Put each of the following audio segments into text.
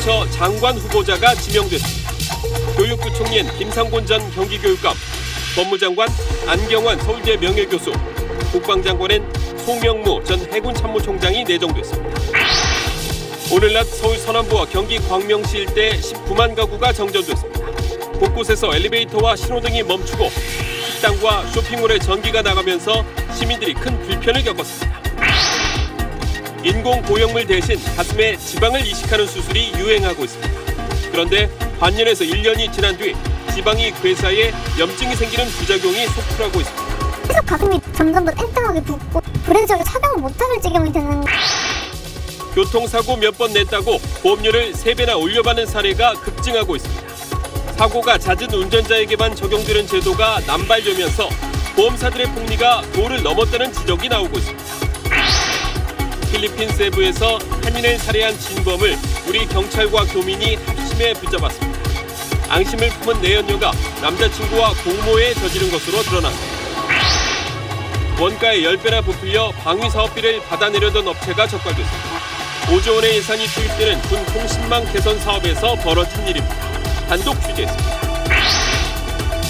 부처 장관 후보자가 지명됐습니다. 교육부총리는 김상곤 전 경기교육감, 법무장관 안경환 서울대 명예교수, 국방장관엔 송영무 전 해군참모총장이 내정됐습니다. 오늘 낮 서울 서남부와 경기 광명시 일대 19만 가구가 정전됐습니다. 곳곳에서 엘리베이터와 신호등이 멈추고 식당과 쇼핑몰에 전기가 나가면서 시민들이 큰 불편을 겪었습니다. 인공고형물 대신 가슴에 지방을 이식하는 수술이 유행하고 있습니다. 그런데 반년에서 1년이 지난 뒤 지방이 괴사해 염증이 생기는 부작용이 속출하고 있습니다. 계속 가슴이 점점 더 탱탱하게 붓고 불행적으로 촬영을 못할 지경이 되는. 교통사고 몇 번 냈다고 보험료를 3배나 올려받는 사례가 급증하고 있습니다. 사고가 잦은 운전자에게만 적용되는 제도가 남발되면서 보험사들의 폭리가 도를 넘었다는 지적이 나오고 있습니다. 필리핀 세부에서 한인을 살해한 진범을 우리 경찰과 교민이 합심해 붙잡았습니다. 앙심을 품은 내연녀가 남자친구와 공모에 저지른 것으로 드러났습니다. 원가의 10배나 부풀려 방위사업비를 받아내려던 업체가 적발됐습니다. 5조 원의 예산이 투입되는 군 통신망 개선 사업에서 벌어진 일입니다. 단독 취재했습니다.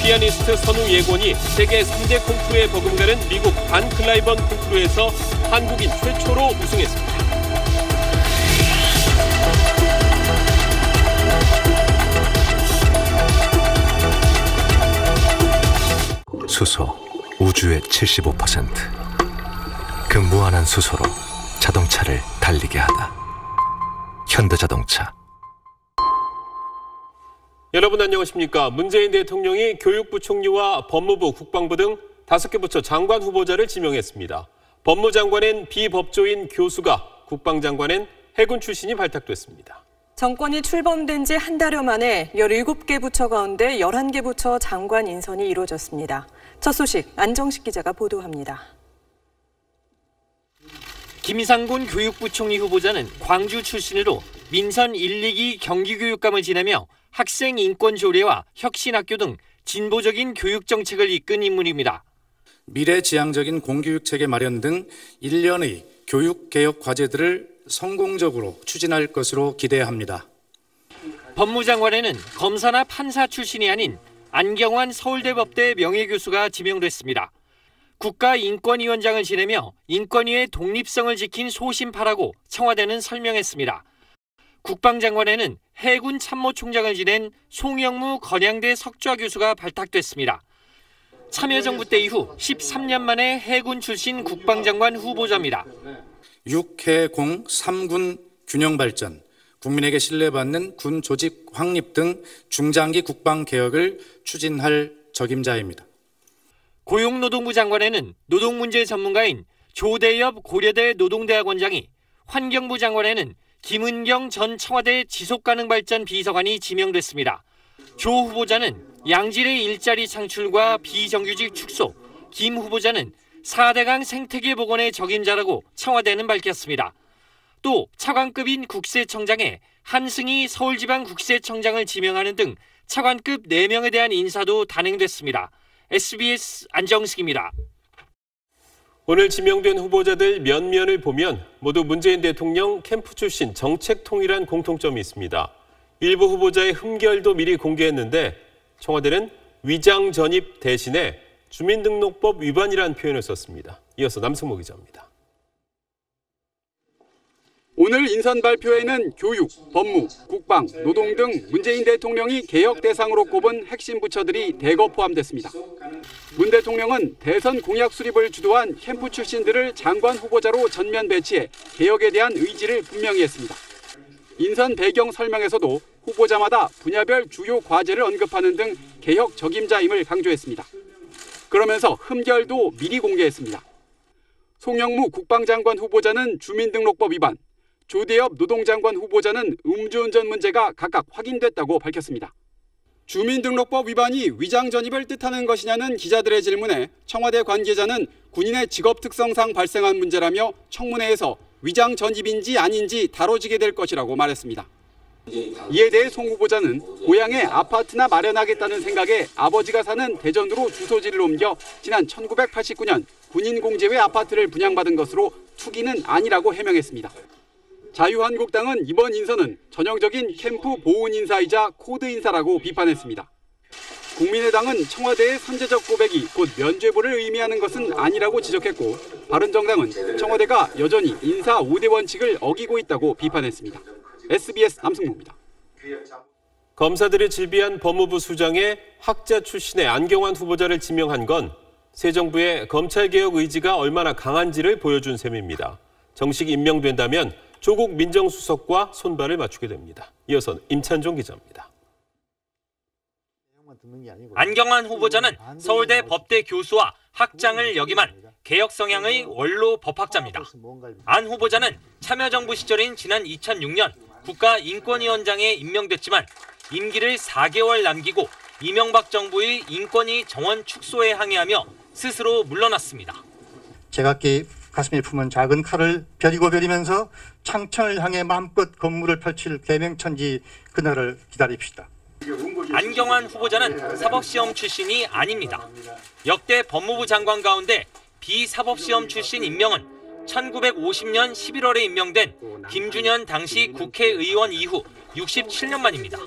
피아니스트 선우 예곤이 세계 3대 콩쿠르에 버금가는 미국 반 클라이번 콩쿠르에서 한국인 최초로 우승했습니다. 수소, 우주의 75%. 그 무한한 수소로 자동차를 달리게 하다. 현대자동차. 여러분 안녕하십니까. 문재인 대통령이 교육부 총리와 법무부, 국방부 등 5개 부처 장관 후보자를 지명했습니다. 법무장관엔 비법조인 교수가, 국방장관엔 해군 출신이 발탁됐습니다. 정권이 출범된 지 한 달여 만에 17개 부처 가운데 11개 부처 장관 인선이 이루어졌습니다. 첫 소식 안정식 기자가 보도합니다. 김상곤 교육부총리 후보자는 광주 출신으로 민선 1, 2기 경기교육감을 지내며 학생 인권 조례와 혁신학교 등 진보적인 교육 정책을 이끈 인물입니다. 미래지향적인 공교육 체계 마련 등 일련의 교육개혁 과제들을 성공적으로 추진할 것으로 기대합니다. 법무장관에는 검사나 판사 출신이 아닌 안경환 서울대법대 명예교수가 지명됐습니다. 국가인권위원장을 지내며 인권위의 독립성을 지킨 소심파라고 청와대는 설명했습니다. 국방장관에는 해군 참모총장을 지낸 송영무 건양대 석좌 교수가 발탁됐습니다. 참여정부 때 이후 13년 만에 해군 출신 국방장관 후보자입니다. 육해공 3군 균형 발전, 국민에게 신뢰받는 군 조직 확립 등 중장기 국방 개혁을 추진할 적임자입니다. 고용노동부 장관에는 노동문제 전문가인 조대엽 고려대 노동대학원장이, 환경부 장관에는 김은경 전 청와대 지속가능발전 비서관이 지명됐습니다. 조 후보자는 양질의 일자리 창출과 비정규직 축소, 김 후보자는 4대강 생태계 복원의 적임자라고 청와대는 밝혔습니다. 또 차관급인 국세청장에 한승희 서울지방국세청장을 지명하는 등 차관급 4명에 대한 인사도 단행됐습니다. SBS 안정식입니다. 오늘 지명된 후보자들 면면을 보면 모두 문재인 대통령 캠프 출신 정책 통일한 공통점이 있습니다. 일부 후보자의 흠결도 미리 공개했는데 청와대는 위장 전입 대신에 주민등록법 위반이라는 표현을 썼습니다. 이어서 남승모 기자입니다. 오늘 인선 발표에는 교육, 법무, 국방, 노동 등 문재인 대통령이 개혁 대상으로 꼽은 핵심 부처들이 대거 포함됐습니다. 문 대통령은 대선 공약 수립을 주도한 캠프 출신들을 장관 후보자로 전면 배치해 개혁에 대한 의지를 분명히 했습니다. 인선 배경 설명에서도 후보자마다 분야별 주요 과제를 언급하는 등 개혁 적임자임을 강조했습니다. 그러면서 흠결도 미리 공개했습니다. 송영무 국방장관 후보자는 주민등록법 위반, 조대엽 노동장관 후보자는 음주운전 문제가 각각 확인됐다고 밝혔습니다. 주민등록법 위반이 위장 전입을 뜻하는 것이냐는 기자들의 질문에 청와대 관계자는 군인의 직업 특성상 발생한 문제라며 청문회에서 위장 전입인지 아닌지 다뤄지게 될 것이라고 말했습니다. 이에 대해 송 후보자는 고향에 아파트나 마련하겠다는 생각에 아버지가 사는 대전으로 주소지를 옮겨 지난 1989년 군인공제회 아파트를 분양받은 것으로 투기는 아니라고 해명했습니다. 자유한국당은 이번 인선은 전형적인 캠프 보훈 인사이자 코드 인사라고 비판했습니다. 국민의당은 청와대의 선제적 고백이 곧 면죄부를 의미하는 것은 아니라고 지적했고, 바른정당은 청와대가 여전히 인사 5대 원칙을 어기고 있다고 비판했습니다. SBS 남승모입니다. 검사들이 질비한 법무부 수장에 학자 출신의 안경환 후보자를 지명한 건 새 정부의 검찰개혁 의지가 얼마나 강한지를 보여준 셈입니다. 정식 임명된다면 조국 민정수석과 손발을 맞추게 됩니다. 이어서 임찬종 기자입니다. 안경환 후보자는 서울대 법대 교수와 학장을 역임한 개혁 성향의 원로 법학자입니다. 안 후보자는 참여정부 시절인 지난 2006년 국가인권위원장에 임명됐지만 임기를 4개월 남기고 이명박 정부의 인권위 정원 축소에 항의하며 스스로 물러났습니다. 제각기 가슴에 품은 작은 칼을 벼리고 벼리면서 창천을 향해 마음껏 건물을 펼칠 개명천지 그날을 기다립시다. 안경환 후보자는 사법시험 출신이 아닙니다. 역대 법무부 장관 가운데 비사법시험 출신 임명은 1950년 11월에 임명된 김준현 당시 국회의원 이후 67년 만입니다.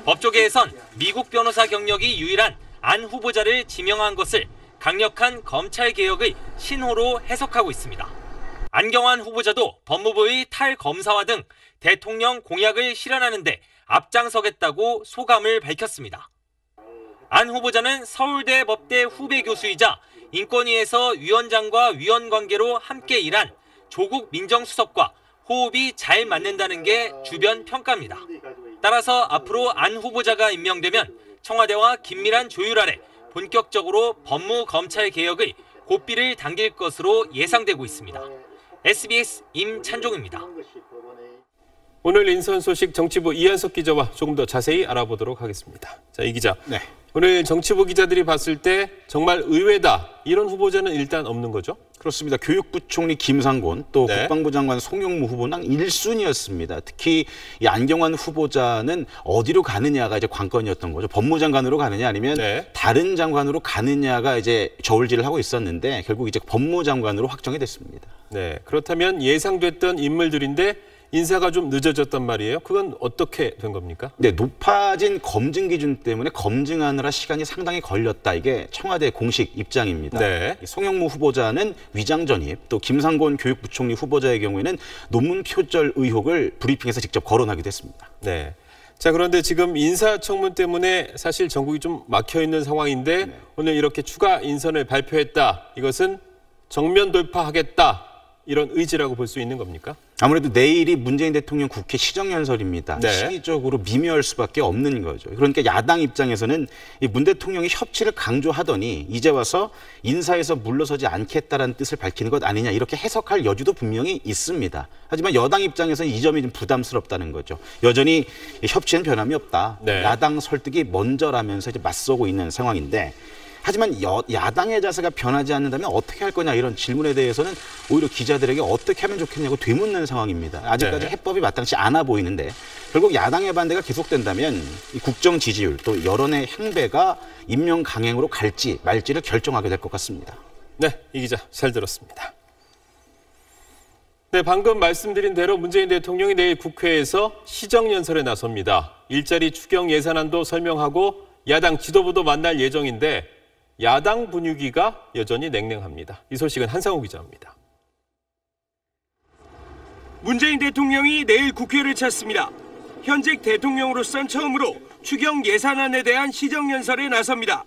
법조계에선 미국 변호사 경력이 유일한 안 후보자를 지명한 것을 강력한 검찰개혁의 신호로 해석하고 있습니다. 안경환 후보자도 법무부의 탈검사화 등 대통령 공약을 실현하는 데 앞장서겠다고 소감을 밝혔습니다. 안 후보자는 서울대 법대 후배 교수이자 인권위에서 위원장과 위원 관계로 함께 일한 조국 민정수석과 호흡이 잘 맞는다는 게 주변 평가입니다. 따라서 앞으로 안 후보자가 임명되면 청와대와 긴밀한 조율 아래 본격적으로 법무검찰 개혁의 고삐를 당길 것으로 예상되고 있습니다. SBS 임찬종입니다. 오늘 인선 소식 정치부 이한석 기자와 조금 더 자세히 알아보도록 하겠습니다. 자, 이 기자. 네. 오늘 정치부 기자들이 봤을 때 정말 의외다, 이런 후보자는 일단 없는 거죠? 그렇습니다. 교육부총리 김상곤, 또 네. 국방부 장관 송영무 후보는 1순위였습니다. 특히 이 안경환 후보자는 어디로 가느냐가 이제 관건이었던 거죠. 법무장관으로 가느냐 아니면 네. 다른 장관으로 가느냐가 이제 저울질을 하고 있었는데 결국 이제 법무장관으로 확정이 됐습니다. 네, 그렇다면 예상됐던 인물들인데 인사가 좀 늦어졌단 말이에요. 그건 어떻게 된 겁니까? 네, 높아진 검증 기준 때문에 검증하느라 시간이 상당히 걸렸다. 이게 청와대 공식 입장입니다. 네. 송영무 후보자는 위장 전입, 또 김상곤 교육부총리 후보자의 경우에는 논문 표절 의혹을 브리핑에서 직접 거론하기도 했습니다. 네. 자, 그런데 지금 인사청문 때문에 사실 전국이 좀 막혀 있는 상황인데 네. 오늘 이렇게 추가 인선을 발표했다. 이것은 정면 돌파하겠다, 이런 의지라고 볼 수 있는 겁니까? 아무래도 내일이 문재인 대통령 국회 시정연설입니다. 네. 시기적으로 미묘할 수밖에 없는 거죠. 그러니까 야당 입장에서는 이 문 대통령이 협치를 강조하더니 이제 와서 인사에서 물러서지 않겠다라는 뜻을 밝히는 것 아니냐, 이렇게 해석할 여지도 분명히 있습니다. 하지만 여당 입장에서는 이 점이 좀 부담스럽다는 거죠. 여전히 협치는 변함이 없다. 네. 야당 설득이 먼저라면서 이제 맞서고 있는 상황인데, 하지만 야당의 자세가 변하지 않는다면 어떻게 할 거냐, 이런 질문에 대해서는 오히려 기자들에게 어떻게 하면 좋겠냐고 되묻는 상황입니다. 아직까지 네. 해법이 마땅치 않아 보이는데 결국 야당의 반대가 계속된다면 이 국정 지지율 또 여론의 향배가 임명 강행으로 갈지 말지를 결정하게 될 것 같습니다. 네, 이 기자 잘 들었습니다. 네, 방금 말씀드린 대로 문재인 대통령이 내일 국회에서 시정연설에 나섭니다. 일자리 추경 예산안도 설명하고 야당 지도부도 만날 예정인데 야당 분위기가 여전히 냉랭합니다. 이 소식은 한상호 기자입니다. 문재인 대통령이 내일 국회를 찾습니다. 현직 대통령으로선 처음으로 추경 예산안에 대한 시정연설에 나섭니다.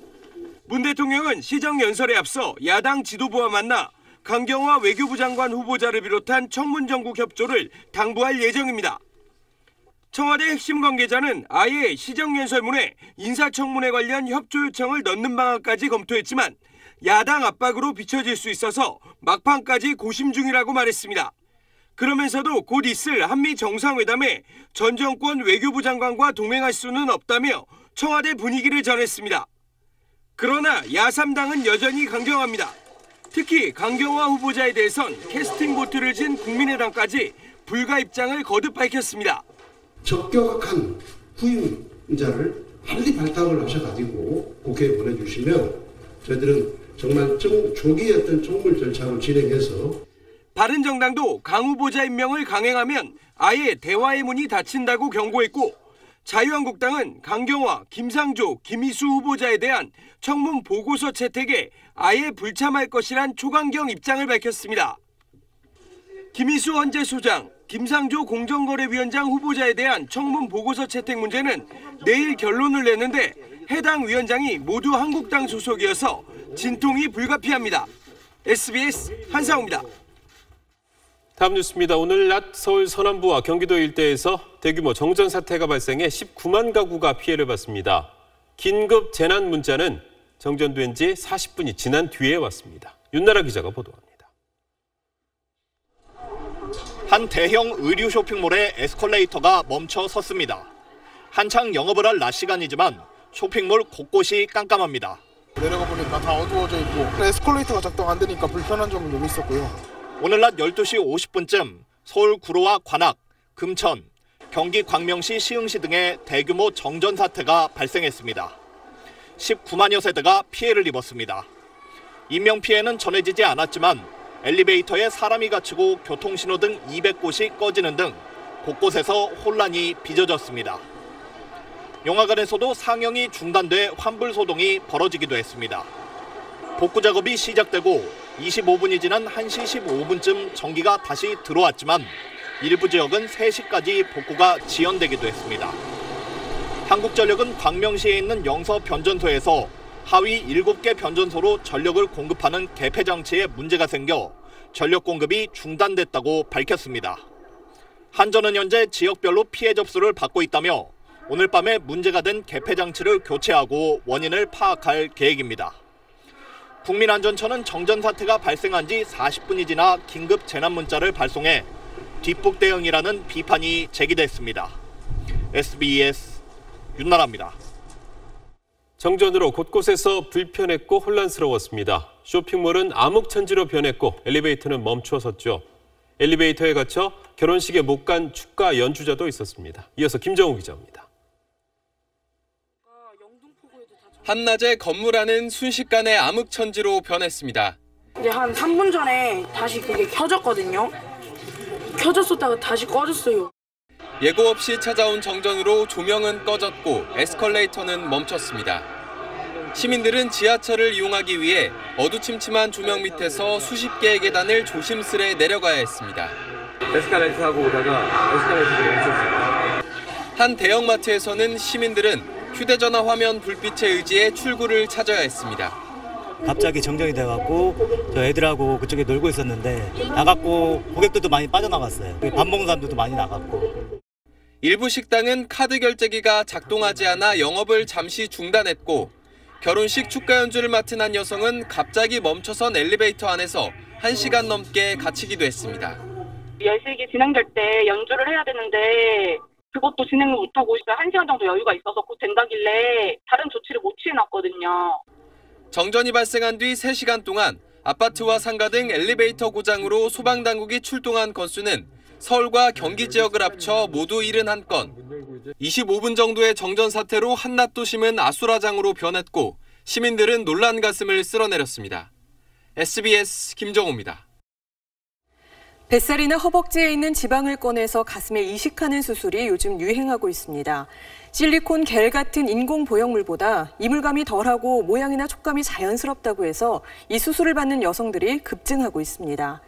문 대통령은 시정연설에 앞서 야당 지도부와 만나 강경화 외교부 장관 후보자를 비롯한 청문정국 협조를 당부할 예정입니다. 청와대 핵심 관계자는 아예 시정연설문에 인사청문회 관련 협조 요청을 넣는 방안까지 검토했지만 야당 압박으로 비춰질 수 있어서 막판까지 고심 중이라고 말했습니다. 그러면서도 곧 있을 한미 정상회담에 전 정권 외교부 장관과 동행할 수는 없다며 청와대 분위기를 전했습니다. 그러나 야3당은 여전히 강경합니다. 특히 강경화 후보자에 대해선 캐스팅 보트를 진 국민의당까지 불가 입장을 거듭 밝혔습니다. 적격한 후임자를 빨리 발탁을 하셔가지고 국회에 보내주시면 저희들은 정말 조기 어떤 청문 절차로 진행해서 바른정당도 강 후보자 임명을 강행하면 아예 대화의 문이 닫힌다고 경고했고, 자유한국당은 강경화, 김상조, 김희수 후보자에 대한 청문 보고서 채택에 아예 불참할 것이란 초강경 입장을 밝혔습니다. 김희수 헌재소장, 김상조 공정거래위원장 후보자에 대한 청문 보고서 채택 문제는 내일 결론을 내는데 해당 위원장이 모두 한국당 소속이어서 진통이 불가피합니다. SBS 한상우입니다. 다음 뉴스입니다. 오늘 낮 서울 서남부와 경기도 일대에서 대규모 정전 사태가 발생해 19만 가구가 피해를 봤습니다. 긴급 재난 문자는 정전된 지 40분이 지난 뒤에 왔습니다. 윤나라 기자가 보도합니다. 한 대형 의류 쇼핑몰의 에스컬레이터가 멈춰 섰습니다. 한창 영업을 할 낮 시간이지만 쇼핑몰 곳곳이 깜깜합니다. 내려가 보니까 다 어두워져 있고 에스컬레이터가 작동 안 되니까 불편한 점이 좀 있었고요. 오늘 낮 12시 50분쯤 서울 구로와 관악, 금천, 경기 광명시, 시흥시 등의 대규모 정전 사태가 발생했습니다. 19만여 세대가 피해를 입었습니다. 인명피해는 전해지지 않았지만 엘리베이터에 사람이 갇히고 교통신호 등 200곳이 꺼지는 등 곳곳에서 혼란이 빚어졌습니다. 영화관에서도 상영이 중단돼 환불 소동이 벌어지기도 했습니다. 복구 작업이 시작되고 25분이 지난 1시 15분쯤 전기가 다시 들어왔지만 일부 지역은 3시까지 복구가 지연되기도 했습니다. 한국전력은 광명시에 있는 영서 변전소에서 하위 7개 변전소로 전력을 공급하는 개폐 장치에 문제가 생겨 전력 공급이 중단됐다고 밝혔습니다. 한전은 현재 지역별로 피해 접수를 받고 있다며 오늘 밤에 문제가 된 개폐 장치를 교체하고 원인을 파악할 계획입니다. 국민안전처는 정전 사태가 발생한 지 40분이 지나 긴급 재난 문자를 발송해 뒷북 대응이라는 비판이 제기됐습니다. SBS 윤나라입니다. 정전으로 곳곳에서 불편했고 혼란스러웠습니다. 쇼핑몰은 암흑천지로 변했고 엘리베이터는 멈춰섰죠. 엘리베이터에 갇혀 결혼식에 못 간 축가 연주자도 있었습니다. 이어서 김정우 기자입니다. 한낮에 건물 안은 순식간에 암흑천지로 변했습니다. 이제 한 3분 전에 다시 그게 켜졌거든요. 켜졌었다가 다시 꺼졌어요. 예고 없이 찾아온 정전으로 조명은 꺼졌고 에스컬레이터는 멈췄습니다. 시민들은 지하철을 이용하기 위해 어두침침한 조명 밑에서 수십 개의 계단을 조심스레 내려가야 했습니다. 에스컬레이터 타고 오다가 에스컬레이터가 멈췄습니다. 한 대형마트에서는 시민들은 휴대전화 화면 불빛에 의지해 출구를 찾아야 했습니다. 갑자기 정전이 돼갖고 저 애들하고 그쪽에 놀고 있었는데 나갔고 고객들도 많이 빠져나갔어요. 밥 먹는 사람들도 많이 나갔고. 일부 식당은 카드 결제기가 작동하지 않아 영업을 잠시 중단했고 결혼식 축가 연주를 맡은 한 여성은 갑자기 멈춰선 엘리베이터 안에서 1시간 넘게 갇히기도 했습니다. 예식이 진행될 때 연주를 해야 되는데 그것도 진행을 못하고 있어요. 1시간 정도 여유가 있어서 곧 된다길래 다른 조치를 못 취해놨거든요. 정전이 발생한 뒤 3시간 동안 아파트와 상가 등 엘리베이터 고장으로 소방당국이 출동한 건수는 서울과 경기 지역을 합쳐 모두 71건. 25분 정도의 정전 사태로 한낮 도심은 아수라장으로 변했고 시민들은 놀란 가슴을 쓸어내렸습니다. SBS 김정우입니다. 뱃살이나 허벅지에 있는 지방을 꺼내서 가슴에 이식하는 수술이 요즘 유행하고 있습니다. 실리콘 겔 같은 인공 보형물보다 이물감이 덜하고 모양이나 촉감이 자연스럽다고 해서 이 수술을 받는 여성들이 급증하고 있습니다.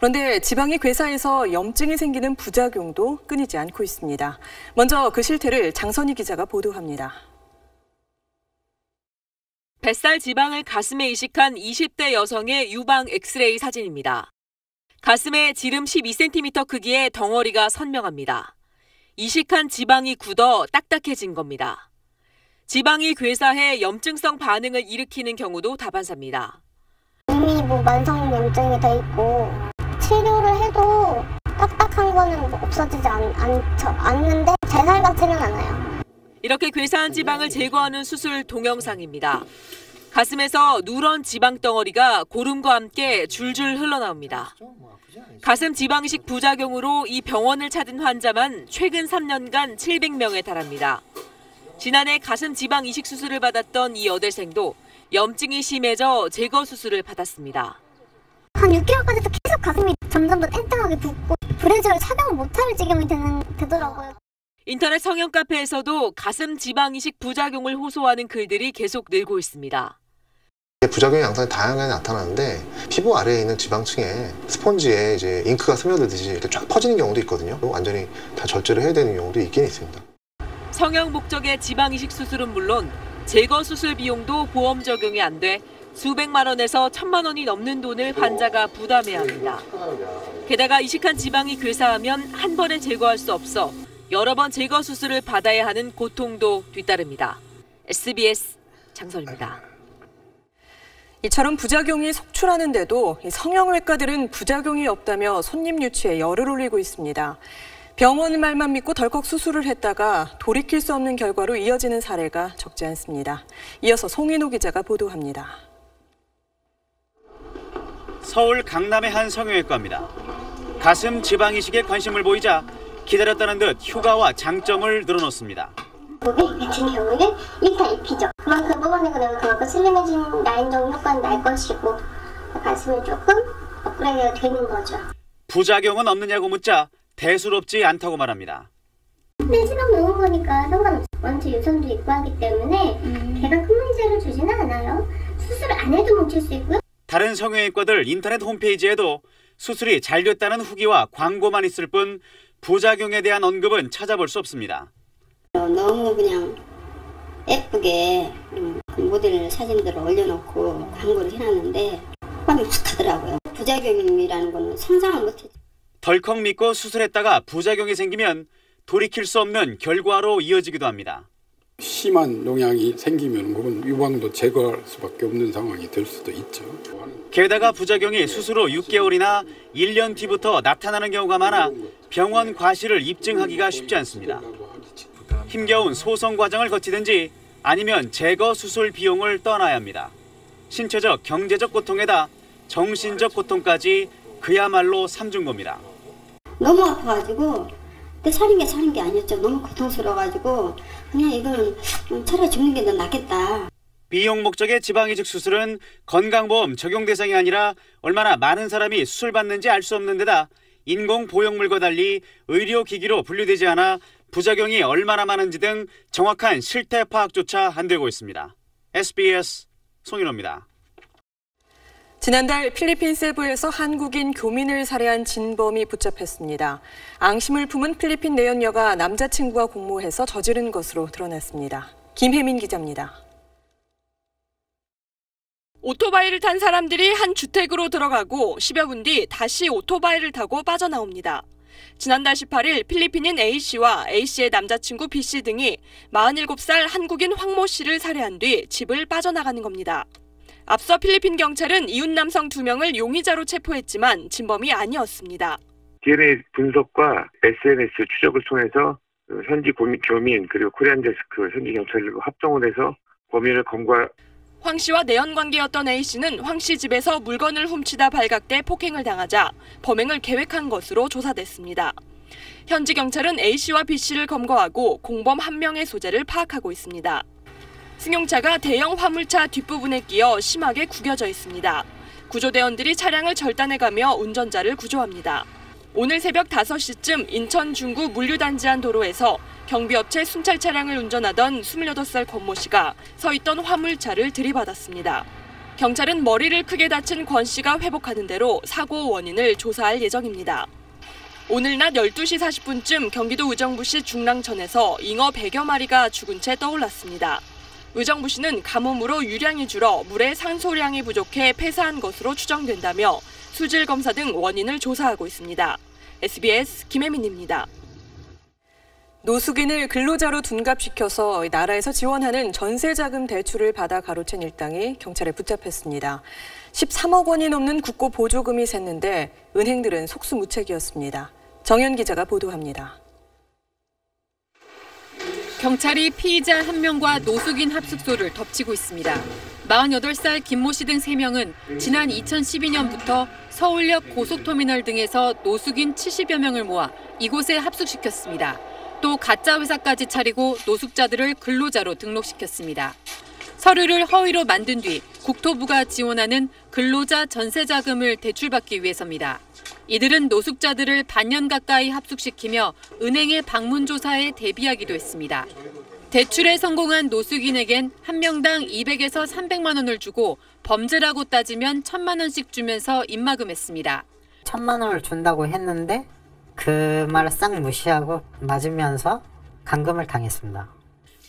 그런데 지방이 괴사해서 염증이 생기는 부작용도 끊이지 않고 있습니다. 먼저 그 실태를 장선희 기자가 보도합니다. 뱃살 지방을 가슴에 이식한 20대 여성의 유방 엑스레이 사진입니다. 가슴에 지름 12cm 크기의 덩어리가 선명합니다. 이식한 지방이 굳어 딱딱해진 겁니다. 지방이 괴사해 염증성 반응을 일으키는 경우도 다반사입니다. 이미 만성 염증이 돼 있고 치료를 해도 딱딱한 거는 없어지지 않는데 뱃살 같지는 않아요. 이렇게 괴사한 지방을 제거하는 수술 동영상입니다. 가슴에서 누런 지방 덩어리가 고름과 함께 줄줄 흘러나옵니다. 가슴 지방 이식 부작용으로 이 병원을 찾은 환자만 최근 3년간 700명에 달합니다. 지난해 가슴 지방 이식 수술을 받았던 이 여대생도 염증이 심해져 제거 수술을 받았습니다. 한 6개월까지도 계속 가슴이 점점 더 팽팽하게 붓고 브래지어를 착용을 못할 지경이 되더라고요. 인터넷 성형 카페에서도 가슴 지방 이식 부작용을 호소하는 글들이 계속 늘고 있습니다. 부작용 양상이 다양하게 나타나는데 피부 아래에 있는 지방층에 스펀지에 이제 잉크가 스며들듯이 이렇게 쫙 퍼지는 경우도 있거든요. 완전히 다 절제를 해야 되는 경우도 있긴 있습니다. 성형 목적의 지방 이식 수술은 물론 제거 수술 비용도 보험 적용이 안 돼 수백만 원에서 1,000만 원이 넘는 돈을 환자가 부담해야 합니다. 게다가 이식한 지방이 괴사하면 한 번에 제거할 수 없어 여러 번 제거 수술을 받아야 하는 고통도 뒤따릅니다. SBS 장선입니다. 이처럼 부작용이 속출하는데도 성형외과들은 부작용이 없다며 손님 유치에 열을 올리고 있습니다. 병원 말만 믿고 덜컥 수술을 했다가 돌이킬 수 없는 결과로 이어지는 사례가 적지 않습니다. 이어서 송인호 기자가 보도합니다. 서울 강남의 한 성형외과입니다. 가슴 지방 이식에 관심을 보이자 기다렸다는 듯 효과와 장점을 늘어놓습니다. 목이 같은 경우는 1타 2피죠. 그만큼 뽑아내고 나면 그만큼 슬림해진 라인 정도 효과는 날 것이고 가슴이 조금 업그레이드가 되는 거죠. 부작용은 없느냐고 묻자 대수롭지 않다고 말합니다. 내시방 놓은 거니까 상관없어요. 원체 유선도 있고 하기 때문에 걔가 큰 문제를 주지는 않아요. 수술 안 해도 뭉칠 수 있고요. 다른 성형외과들 인터넷 홈페이지에도 수술이 잘 됐다는 후기와 광고만 있을 뿐 부작용에 대한 언급은 찾아볼 수 없습니다. 너무 그냥 예쁘게 모델 사진들을 올려놓고 광고를 해놨는데 호감이 확 하더라고요. 부작용이라는 건 상상을 못했죠. 덜컥 믿고 수술했다가 부작용이 생기면 돌이킬 수 없는 결과로 이어지기도 합니다. 심한 농양이 생기면 그건 유방도 제거할 수밖에 없는 상황이 될 수도 있죠. 게다가 부작용이 수술 후 6개월이나 1년 뒤부터 나타나는 경우가 많아 병원 과실을 입증하기가 쉽지 않습니다. 힘겨운 소송 과정을 거치든지 아니면 제거 수술 비용을 떠나야 합니다. 신체적, 경제적 고통에다 정신적 고통까지 그야말로 삼중고입니다. 너무 아파가지고 내 사는 게 아니었죠. 너무 고통스러워가지고 그냥 이거는 차라리 죽는 게 더 낫겠다. 비용 목적의 지방이식 수술은 건강보험 적용 대상이 아니라 얼마나 많은 사람이 수술받는지 알 수 없는 데다 인공보형물과 달리 의료기기로 분류되지 않아 부작용이 얼마나 많은지 등 정확한 실태 파악조차 안 되고 있습니다. SBS 송인호입니다. 지난달 필리핀 세부에서 한국인 교민을 살해한 진범이 붙잡혔습니다. 앙심을 품은 필리핀 내연녀가 남자친구와 공모해서 저지른 것으로 드러났습니다. 김혜민 기자입니다. 오토바이를 탄 사람들이 한 주택으로 들어가고 10여 분 뒤 다시 오토바이를 타고 빠져나옵니다. 지난달 18일 필리핀인 A씨와 A씨의 남자친구 B씨 등이 47살 한국인 황모 씨를 살해한 뒤 집을 빠져나가는 겁니다. 앞서 필리핀 경찰은 이웃 남성 2명을 용의자로 체포했지만 진범이 아니었습니다. DNA 분석과 SNS 추적을 통해서 현지 교민 그리고 코리안데스크 현지 경찰과 합동을 해서 범인을 검거. 황 씨와 내연 관계였던 A 씨는 황 씨 집에서 물건을 훔치다 발각돼 폭행을 당하자 범행을 계획한 것으로 조사됐습니다. 현지 경찰은 A 씨와 B 씨를 검거하고 공범 1명의 소재를 파악하고 있습니다. 승용차가 대형 화물차 뒷부분에 끼어 심하게 구겨져 있습니다. 구조대원들이 차량을 절단해가며 운전자를 구조합니다. 오늘 새벽 5시쯤 인천 중구 물류단지 안 도로에서 경비업체 순찰 차량을 운전하던 28살 권모 씨가 서 있던 화물차를 들이받았습니다. 경찰은 머리를 크게 다친 권 씨가 회복하는 대로 사고 원인을 조사할 예정입니다. 오늘 낮 12시 40분쯤 경기도 의정부시 중랑천에서 잉어 100여 마리가 죽은 채 떠올랐습니다. 의정부시는 가뭄으로 유량이 줄어 물의 산소량이 부족해 폐사한 것으로 추정된다며 수질 검사 등 원인을 조사하고 있습니다. SBS 김혜민입니다. 노숙인을 근로자로 둔갑시켜서 나라에서 지원하는 전세자금 대출을 받아 가로챈 일당이 경찰에 붙잡혔습니다. 13억 원이 넘는 국고 보조금이 샜는데 은행들은 속수무책이었습니다. 정연 기자가 보도합니다. 경찰이 피의자 1명과 노숙인 합숙소를 덮치고 있습니다. 48살 김모 씨 등 3명은 지난 2012년부터 서울역 고속터미널 등에서 노숙인 70여 명을 모아 이곳에 합숙시켰습니다. 또 가짜 회사까지 차리고 노숙자들을 근로자로 등록시켰습니다. 서류를 허위로 만든 뒤 국토부가 지원하는 근로자 전세자금을 대출받기 위해서입니다. 이들은 노숙자들을 반년 가까이 합숙시키며 은행의 방문 조사에 대비하기도 했습니다. 대출에 성공한 노숙인에겐 한 명당 200에서 300만 원을 주고 범죄라고 따지면 1,000만 원씩 주면서 입막음했습니다. 1,000만 원을 준다고 했는데 그 말을 싹 무시하고 맞으면서 감금을 당했습니다.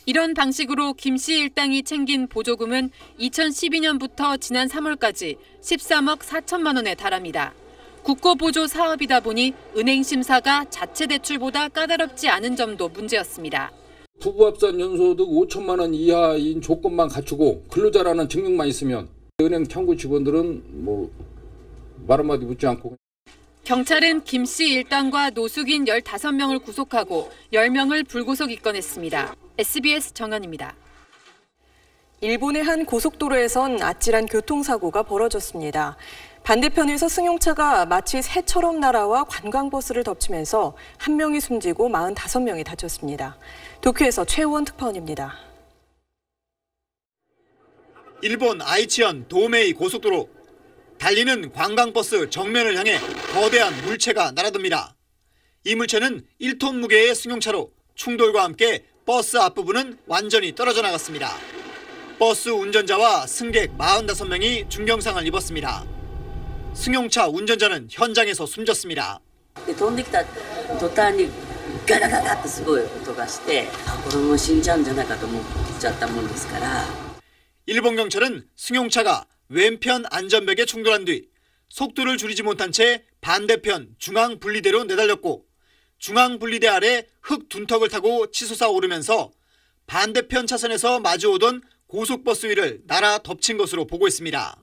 이런 방식으로 김 씨 일당이 챙긴 보조금은 2012년부터 지난 3월까지 13억 4천만 원에 달합니다. 국고보조 사업이다 보니 은행 심사가 자체 대출보다 까다롭지 않은 점도 문제였습니다. 부부 합산 연소득 5천만 원 이하인 조건만 갖추고 근로자라는 증명만 있으면 은행 청구 직원들은 말 한마디 묻지 않고. 경찰은 김 씨 일당과 노숙인 15명을 구속하고 10명을 불구속 입건했습니다. SBS 정연입니다. 일본의 한 고속도로에선 아찔한 교통사고가 벌어졌습니다. 반대편에서 승용차가 마치 새처럼 날아와 관광버스를 덮치면서 1명이 숨지고 45명이 다쳤습니다. 도쿄에서 최우원 특파원입니다. 일본 아이치현 도메이 고속도로. 달리는 관광버스 정면을 향해 거대한 물체가 날아듭니다. 이 물체는 1톤 무게의 승용차로 충돌과 함께 버스 앞부분은 완전히 떨어져 나갔습니다. 버스 운전자와 승객 45명이 중경상을 입었습니다. 승용차 운전자는 현장에서 숨졌습니다. 飛んできた途端にガラガラってすごい音がして、これも死んじゃうんじゃないかと思っちゃったもんですから。 일본 경찰은 승용차가 왼편 안전벽에 충돌한 뒤 속도를 줄이지 못한 채 반대편 중앙 분리대로 내달렸고 중앙 분리대 아래 흙 둔턱을 타고 치솟아 오르면서 반대편 차선에서 마주오던 고속버스 위를 날아 덮친 것으로 보고 있습니다.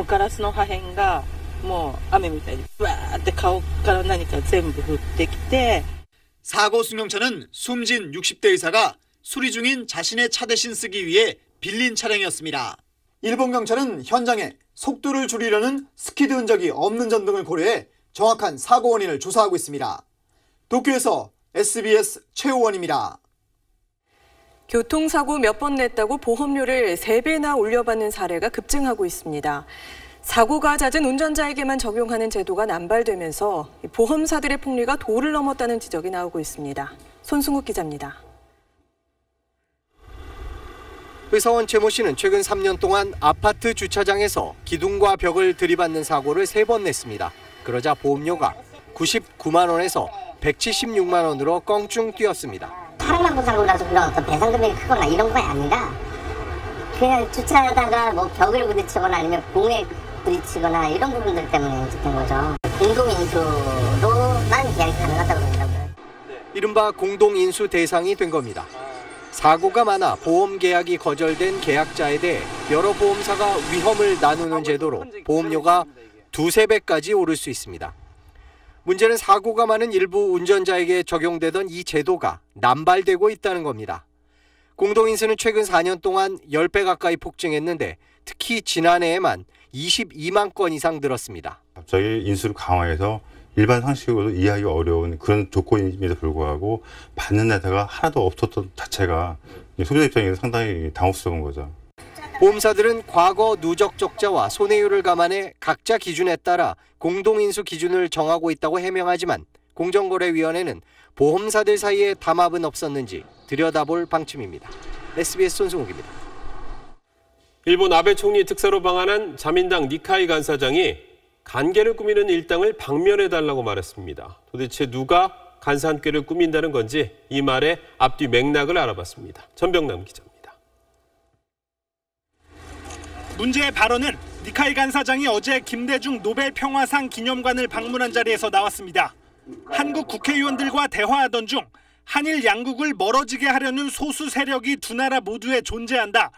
ガラスの破片がもう雨みたいにバーって顔から何か全部降ってきて 사고 승용차는 숨진 60대 의사가 수리 중인 자신의 차 대신 쓰기 위해 빌린 차량이었습니다. 일본 경찰은 현장에 속도를 줄이려는 스키드 흔적이 없는 점 등을 고려해 정확한 사고 원인을 조사하고 있습니다. 도쿄에서 SBS 최우원입니다. 교통사고 몇 번 냈다고 보험료를 3배나 올려받는 사례가 급증하고 있습니다. 사고가 잦은 운전자에게만 적용하는 제도가 남발되면서 보험사들의 폭리가 도를 넘었다는 지적이 나오고 있습니다. 손승욱 기자입니다. 회사원 최모 씨는 최근 3년 동안 아파트 주차장에서 기둥과 벽을 들이받는 사고를 3번 냈습니다. 그러자 보험료가 99만 원에서 176만 원으로 껑충 뛰었습니다. 사람만 사고라서 그런 어떤 배상 금액이 크거나 이런 거 아니라 그냥 주차하다가 뭐 벽을 부딪히거나 아니면 공에 부딪히거나 이런 부분들 때문에 된 거죠. 공동인수로만 계약이 가능하다고 그러더라고요. 이른바 공동인수 대상이 된 겁니다. 사고가 많아 보험 계약이 거절된 계약자에 대해 여러 보험사가 위험을 나누는 제도로 보험료가 2~3배까지 오를 수 있습니다. 문제는 사고가 많은 일부 운전자에게 적용되던 이 제도가 남발되고 있다는 겁니다. 공동인수는 최근 4년 동안 10배 가까이 폭증했는데 특히 지난해에만 22만 건 이상 늘었습니다. 갑자기 인수를 강화해서 일반 상식으로 이해하기 어려운 그런 조건임에도 불구하고 받는 데다가 하나도 없었던 자체가 소비자 입장에서 상당히 당혹스러운 거죠. 보험사들은 과거 누적 적자와 손해율을 감안해 각자 기준에 따라 공동인수 기준을 정하고 있다고 해명하지만 공정거래위원회는 보험사들 사이에 담합은 없었는지 들여다볼 방침입니다. SBS 손승욱입니다. 일본 아베 총리 특사로 방한한 자민당 니카이 간사장이 간계를 꾸미는 일당을 박멸해달라고 말했습니다. 도대체 누가 간사 한 꾀를 꾸민다는 건지 이 말의 앞뒤 맥락을 알아봤습니다. 전병남 기자입니다. 문제의 발언은 니카이 간사장이 어제 김대중 노벨 평화상 기념관을 방문한 자리에서 나왔습니다. 한국 국회의원들과 대화하던 중 한일 양국을 멀어지게 하려는 소수 세력이 두 나라 모두에 존재한다.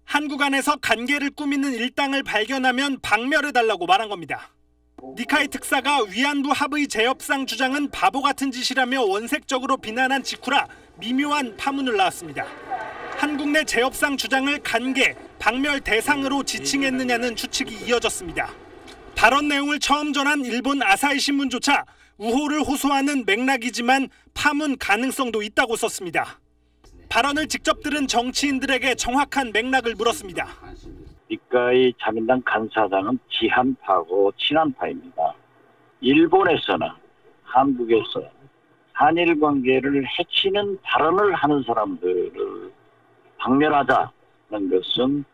한국 안에서 간계를 꾸미는 일당을 발견하면 박멸해달라고 말한 겁니다. 니카이 특사가 위안부 합의 재협상 주장은 바보 같은 짓이라며 원색적으로 비난한 직후라 미묘한 파문을 낳았습니다. 한국 내 재협상 주장을 간계, 박멸 대상으로 지칭했느냐는 추측이 이어졌습니다. 발언 내용을 처음 전한 일본 아사히 신문조차 우호를 호소하는 맥락이지만 파문 가능성도 있다고 썼습니다. 발언을 직접 들은 정치인들에게 정확한 맥락을 물었습니다. 니카이 자민당 간사장은 지한파고 친한파입니다. 일본에서나 한국에서 한일 관계를 해치는 발언을 하는 사람들을 박멸하자는 것은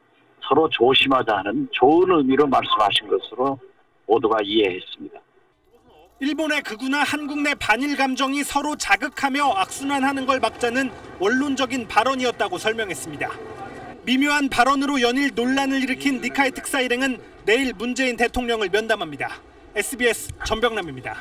서로 조심하자는 좋은 의미로 말씀하신 것으로 모두가 이해했습니다. 일본의 극우나 한국 내 반일 감정이 서로 자극하며 악순환하는 걸 막자는 원론적인 발언이었다고 설명했습니다. 미묘한 발언으로 연일 논란을 일으킨 니카이 특사 일행은 내일 문재인 대통령을 면담합니다. SBS 전병남입니다.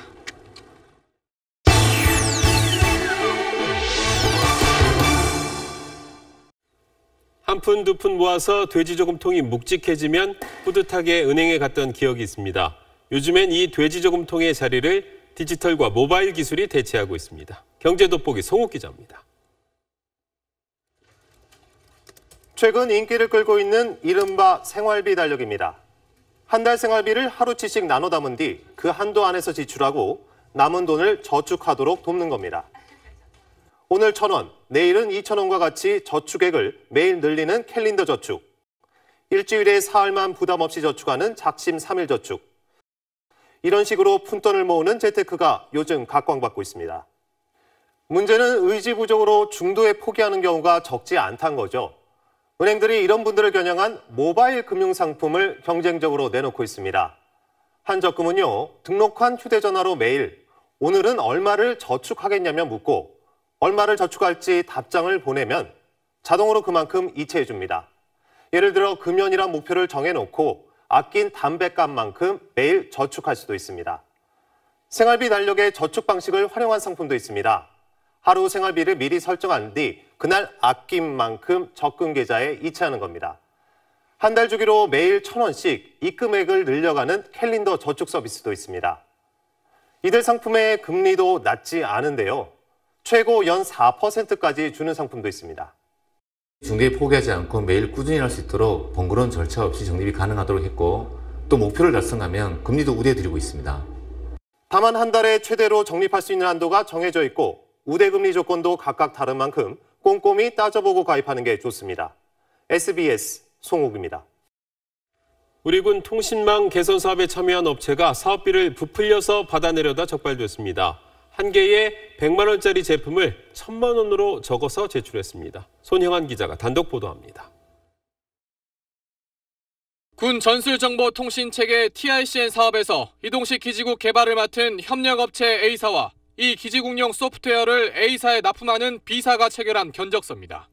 한 푼 두 푼 모아서 돼지 저금통이 묵직해지면 뿌듯하게 은행에 갔던 기억이 있습니다. 요즘엔 이 돼지 저금통의 자리를 디지털과 모바일 기술이 대체하고 있습니다. 경제 돋보기 송욱 기자입니다. 최근 인기를 끌고 있는 이른바 생활비 달력입니다. 한 달 생활비를 하루치씩 나눠 담은 뒤 그 한도 안에서 지출하고 남은 돈을 저축하도록 돕는 겁니다. 오늘 1,000원, 내일은 2,000원과 같이 저축액을 매일 늘리는 캘린더 저축. 일주일에 사흘만 부담 없이 저축하는 작심 3일 저축. 이런 식으로 푼돈을 모으는 재테크가 요즘 각광받고 있습니다. 문제는 의지 부족으로 중도에 포기하는 경우가 적지 않다는 거죠. 은행들이 이런 분들을 겨냥한 모바일 금융상품을 경쟁적으로 내놓고 있습니다. 한적금은요, 등록한 휴대전화로 매일 오늘은 얼마를 저축하겠냐며 묻고 얼마를 저축할지 답장을 보내면 자동으로 그만큼 이체해 줍니다. 예를 들어 금연이란 목표를 정해놓고 아낀 담뱃값만큼 매일 저축할 수도 있습니다. 생활비 달력의 저축 방식을 활용한 상품도 있습니다. 하루 생활비를 미리 설정한 뒤 그날 아낀 만큼 적금 계좌에 이체하는 겁니다. 한 달 주기로 매일 1,000원씩 입금액을 늘려가는 캘린더 저축 서비스도 있습니다. 이들 상품의 금리도 낮지 않은데요. 최고 연 4%까지 주는 상품도 있습니다. 중개에 포기하지 않고 매일 꾸준히 할 수 있도록 번거로운 절차 없이 적립이 가능하도록 했고 또 목표를 달성하면 금리도 우대해드리고 있습니다. 다만 한 달에 최대로 적립할 수 있는 한도가 정해져 있고 우대금리 조건도 각각 다른 만큼 꼼꼼히 따져보고 가입하는 게 좋습니다. SBS 송욱입니다. 우리군 통신망 개선 사업에 참여한 업체가 사업비를 부풀려서 받아내려다 적발됐습니다. 한 개에 100만 원짜리 제품을 1,000만 원으로 적어서 제출했습니다. 손형환 기자가 단독 보도합니다. 군 전술정보통신체계 TICN 사업에서 이동식 기지국 개발을 맡은 협력업체 A사와 이 기지국용 소프트웨어를 A사에 납품하는 B사가 체결한 견적서입니다.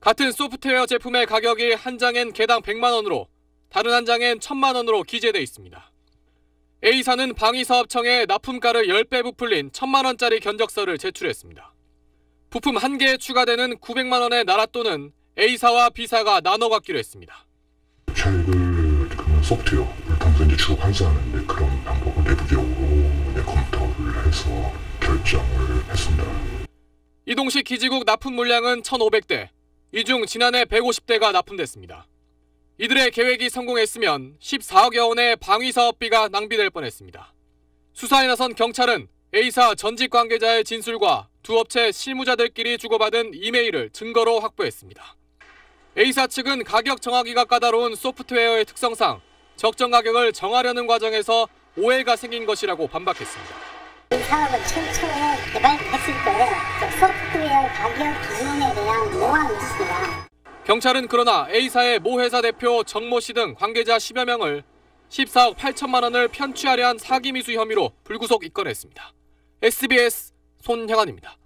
같은 소프트웨어 제품의 가격이 한 장엔 개당 100만 원으로 다른 한 장엔 1,000만 원으로 기재돼 있습니다. A사는 방위사업청에 납품가를 10배 부풀린 1,000만 원짜리 견적서를 제출했습니다. 부품 한 개에 추가되는 900만 원의 나랏돈은 A사와 B사가 나눠 갖기로 했습니다. 그 소프트웨어를 통해서 이제 주로 환수하는데 그런 방법을 내부적으로 검토를 해서 결정을 했습니다. 이동식 기지국 납품 물량은 1,500대, 이 중 지난해 150대가 납품됐습니다. 이들의 계획이 성공했으면 14억여 원의 방위사업비가 낭비될 뻔했습니다. 수사에 나선 경찰은 A사 전직 관계자의 진술과 두 업체 실무자들끼리 주고받은 이메일을 증거로 확보했습니다. A사 측은 가격 정하기가 까다로운 소프트웨어의 특성상 적정 가격을 정하려는 과정에서 오해가 생긴 것이라고 반박했습니다. 이 사업을 최초에 개발했을 때 소프트웨어 가격 기준에 대한 모함이 있습니다. 경찰은 그러나 A사의 모 회사 대표 정모 씨 등 관계자 10여 명을 14억 8천만 원을 편취하려 한 사기 미수 혐의로 불구속 입건했습니다. SBS 손형환입니다.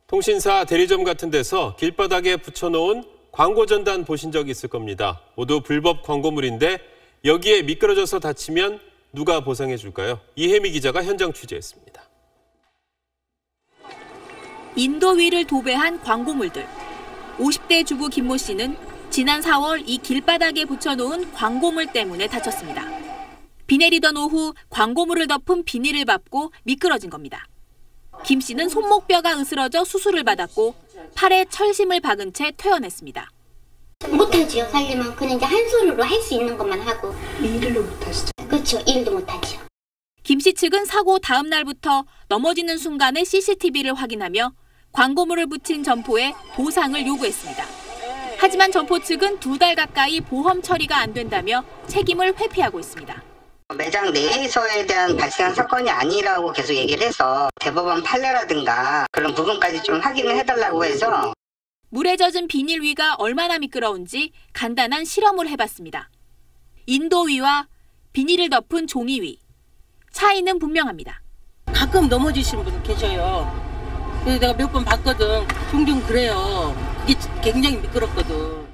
통신사 대리점 같은 데서 길바닥에 붙여놓은 광고 전단 보신 적 있을 겁니다. 모두 불법 광고물인데 여기에 미끄러져서 다치면 누가 보상해 줄까요? 이혜미 기자가 현장 취재했습니다. 인도위를 도배한 광고물들. 50대 주부 김모 씨는 지난 4월 이 길바닥에 붙여놓은 광고물 때문에 다쳤습니다. 비 내리던 오후 광고물을 덮은 비닐을 밟고 미끄러진 겁니다. 김 씨는 손목뼈가 으스러져 수술을 받았고 팔에 철심을 박은 채 퇴원했습니다. 못하지요, 살려면. 그냥 이제 한 손으로 할 수 있는 것만 하고. 일도 못하시죠? 그렇죠, 일도 못하죠. 김 씨 측은 사고 다음 날부터 넘어지는 순간의 CCTV를 확인하며 광고물을 붙인 점포에 보상을 요구했습니다. 하지만 점포 측은 2달 가까이 보험 처리가 안 된다며 책임을 회피하고 있습니다. 매장 내에서에 대한 발생한 사건이 아니라고 계속 얘기를 해서 대법원 판례라든가 그런 부분까지 좀 확인을 해달라고 해서 물에 젖은 비닐 위가 얼마나 미끄러운지 간단한 실험을 해봤습니다. 인도 위와 비닐을 덮은 종이 위. 차이는 분명합니다. 가끔 넘어지시는 분 계셔요. 그래서 내가 몇 번 봤거든. 종종 그래요. 그게 굉장히 미끄럽거든.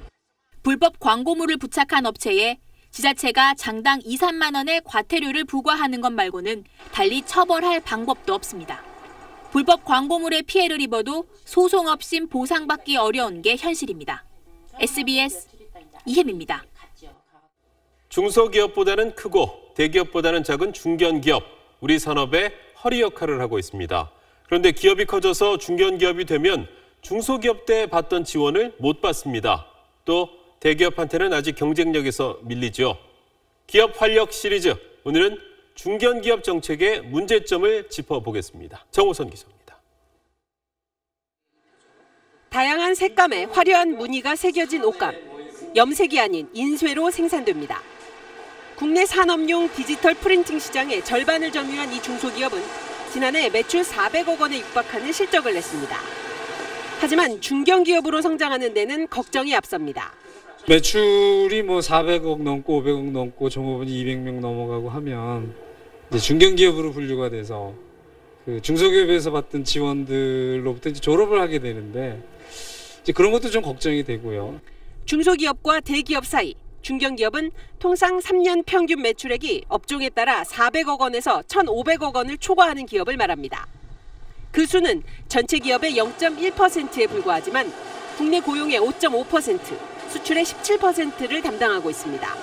불법 광고물을 부착한 업체에 지자체가 장당 2, 3만 원의 과태료를 부과하는 것 말고는 달리 처벌할 방법도 없습니다. 불법 광고물에 피해를 입어도 소송 없이 보상받기 어려운 게 현실입니다. SBS 이혜미입니다. 중소기업보다는 크고 대기업보다는 작은 중견기업, 우리 산업의 허리 역할을 하고 있습니다. 그런데 기업이 커져서 중견기업이 되면 중소기업 때 받던 지원을 못 받습니다. 또 대기업한테는 아직 경쟁력에서 밀리죠. 기업 활력 시리즈, 오늘은 중견기업 정책의 문제점을 짚어보겠습니다. 정호선 기자입니다. 다양한 색감의 화려한 무늬가 새겨진 옷감, 염색이 아닌 인쇄로 생산됩니다. 국내 산업용 디지털 프린팅 시장의 절반을 점유한 이 중소기업은 지난해 매출 400억 원에 육박하는 실적을 냈습니다. 하지만 중견기업으로 성장하는 데는 걱정이 앞섭니다. 매출이 뭐 400억 넘고 500억 넘고 종업원이 200명 넘어가고 하면 이제 중견기업으로 분류가 돼서 그 중소기업에서 받던 지원들로부터 이제 졸업을 하게 되는데 이제 그런 것도 좀 걱정이 되고요. 중소기업과 대기업 사이, 중견기업은 통상 3년 평균 매출액이 업종에 따라 400억 원에서 1,500억 원을 초과하는 기업을 말합니다. 그 수는 전체 기업의 0.1%에 불과하지만 국내 고용의 5.5%, 수출의 17%를 담당하고 있습니다.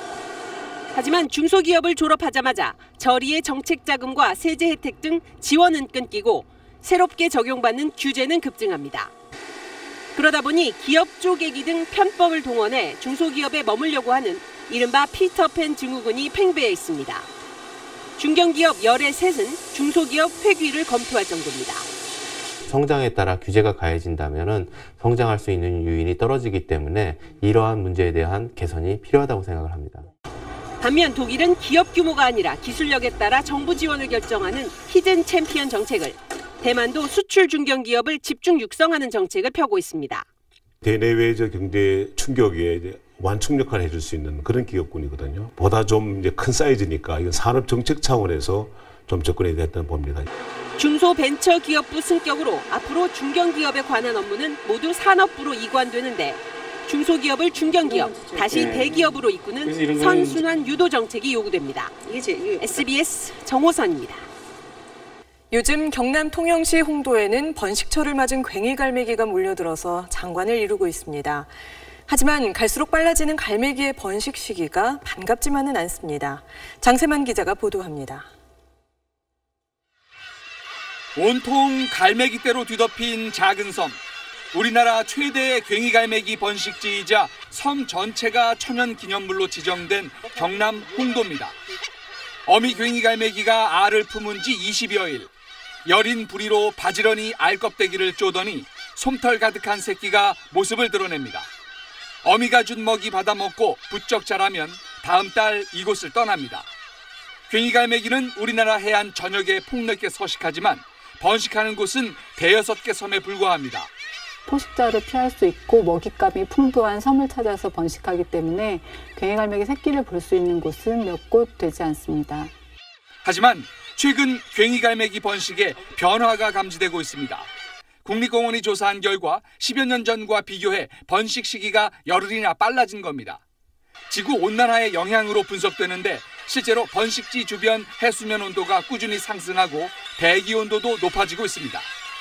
하지만 중소기업을 졸업하자마자 저리의 정책 자금과 세제 혜택 등 지원은 끊기고 새롭게 적용받는 규제는 급증합니다. 그러다 보니 기업 쪼개기 등 편법을 동원해 중소기업에 머물려고 하는 이른바 피터팬 증후군이 팽배해 있습니다. 중견기업 열의 셋은 중소기업 회귀를 검토할 정도입니다. 성장에 따라 규제가 가해진다면 성장할 수 있는 요인이 떨어지기 때문에 이러한 문제에 대한 개선이 필요하다고 생각을 합니다. 반면 독일은 기업 규모가 아니라 기술력에 따라 정부 지원을 결정하는 히든 챔피언 정책을, 대만도 수출 중견기업을 집중 육성하는 정책을 펴고 있습니다. 대내외적 경제 충격에 완충 역할을 해줄 수 있는 그런 기업군이거든요. 보다 좀 이제 큰 사이즈니까 이건 산업 정책 차원에서 좀 접근해야 된다고 봅니다. 중소벤처기업부 승격으로 앞으로 중견기업에 관한 업무는 모두 산업부로 이관되는데 중소기업을 중견기업, 다시 대기업으로 이끄는 선순환 유도 정책이 요구됩니다. SBS 정호선입니다. 요즘 경남 통영시 홍도에는 번식철을 맞은 괭이갈매기가 몰려들어서 장관을 이루고 있습니다. 하지만 갈수록 빨라지는 갈매기의 번식 시기가 반갑지만은 않습니다. 장세만 기자가 보도합니다. 온통 갈매기떼로 뒤덮인 작은 섬. 우리나라 최대의 괭이갈매기 번식지이자 섬 전체가 천연기념물로 지정된 경남 홍도입니다. 어미 괭이갈매기가 알을 품은 지 20여일. 여린 부리로 바지런히 알 껍데기를 쪼더니 솜털 가득한 새끼가 모습을 드러냅니다. 어미가 준 먹이 받아먹고 부쩍 자라면 다음 달 이곳을 떠납니다. 괭이갈매기는 우리나라 해안 전역에 폭넓게 서식하지만 번식하는 곳은 대여섯 개 섬에 불과합니다. 포식자를 피할 수 있고 먹잇감이 풍부한 섬을 찾아서 번식하기 때문에 괭이갈매기 새끼를 볼 수 있는 곳은 몇 곳 되지 않습니다. 하지만 최근 괭이갈매기 번식에 변화가 감지되고 있습니다. 국립공원이 조사한 결과 10여 년 전과 비교해 번식 시기가 열흘이나 빨라진 겁니다. 지구온난화의 영향으로 분석되는데 실제로 번식지 주변 해수면 온도가 꾸준히 상승하고 대기 온도도 높아지고 있습니다.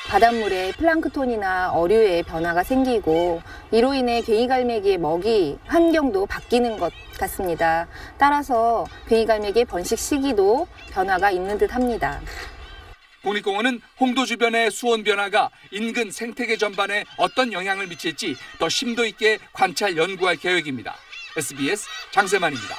바닷물에 플랑크톤이나 어류의 변화가 생기고 이로 인해 괭이갈매기의 먹이 환경도 바뀌는 것 같습니다. 따라서 괭이갈매기의 번식 시기도 변화가 있는 듯 합니다. 국립공원은 홍도 주변의 수온 변화가 인근 생태계 전반에 어떤 영향을 미칠지 더 심도 있게 관찰 연구할 계획입니다. SBS 장세만입니다.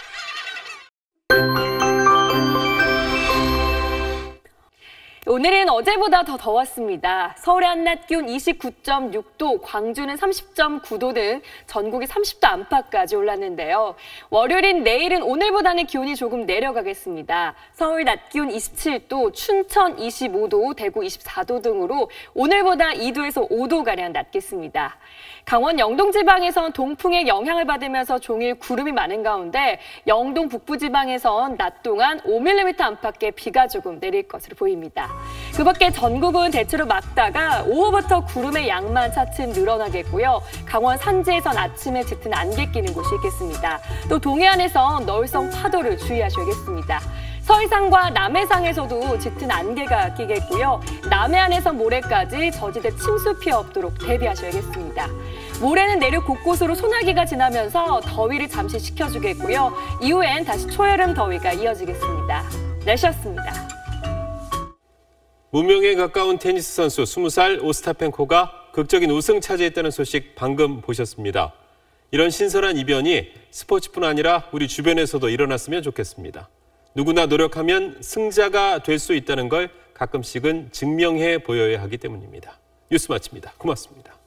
오늘은 어제보다 더 더웠습니다. 서울의 한낮 기온 29.6도, 광주는 30.9도 등 전국이 30도 안팎까지 올랐는데요. 월요일인 내일은 오늘보다는 기온이 조금 내려가겠습니다. 서울 낮 기온 27도, 춘천 25도, 대구 24도 등으로 오늘보다 2도에서 5도가량 낮겠습니다. 강원 영동 지방에선 동풍의 영향을 받으면서 종일 구름이 많은 가운데 영동 북부 지방에선 낮 동안 5mm 안팎의 비가 조금 내릴 것으로 보입니다. 그 밖에 전국은 대체로 맑다가 오후부터 구름의 양만 차츰 늘어나겠고요. 강원 산지에선 아침에 짙은 안개 끼는 곳이 있겠습니다. 또 동해안에선 너울성 파도를 주의하셔야겠습니다. 서해상과 남해상에서도 짙은 안개가 끼겠고요. 남해안에서 모레까지 저지대 침수 피해 없도록 대비하셔야겠습니다. 모레는 내륙 곳곳으로 소나기가 지나면서 더위를 잠시 식혀주겠고요. 이후엔 다시 초여름 더위가 이어지겠습니다. 날씨였습니다. 무명에 가까운 테니스 선수 20살 오스타펜코가 극적인 우승 차지했다는 소식 방금 보셨습니다. 이런 신선한 이변이 스포츠뿐 아니라 우리 주변에서도 일어났으면 좋겠습니다. 누구나 노력하면 승자가 될 수 있다는 걸 가끔씩은 증명해 보여야 하기 때문입니다. 뉴스 마칩니다. 고맙습니다.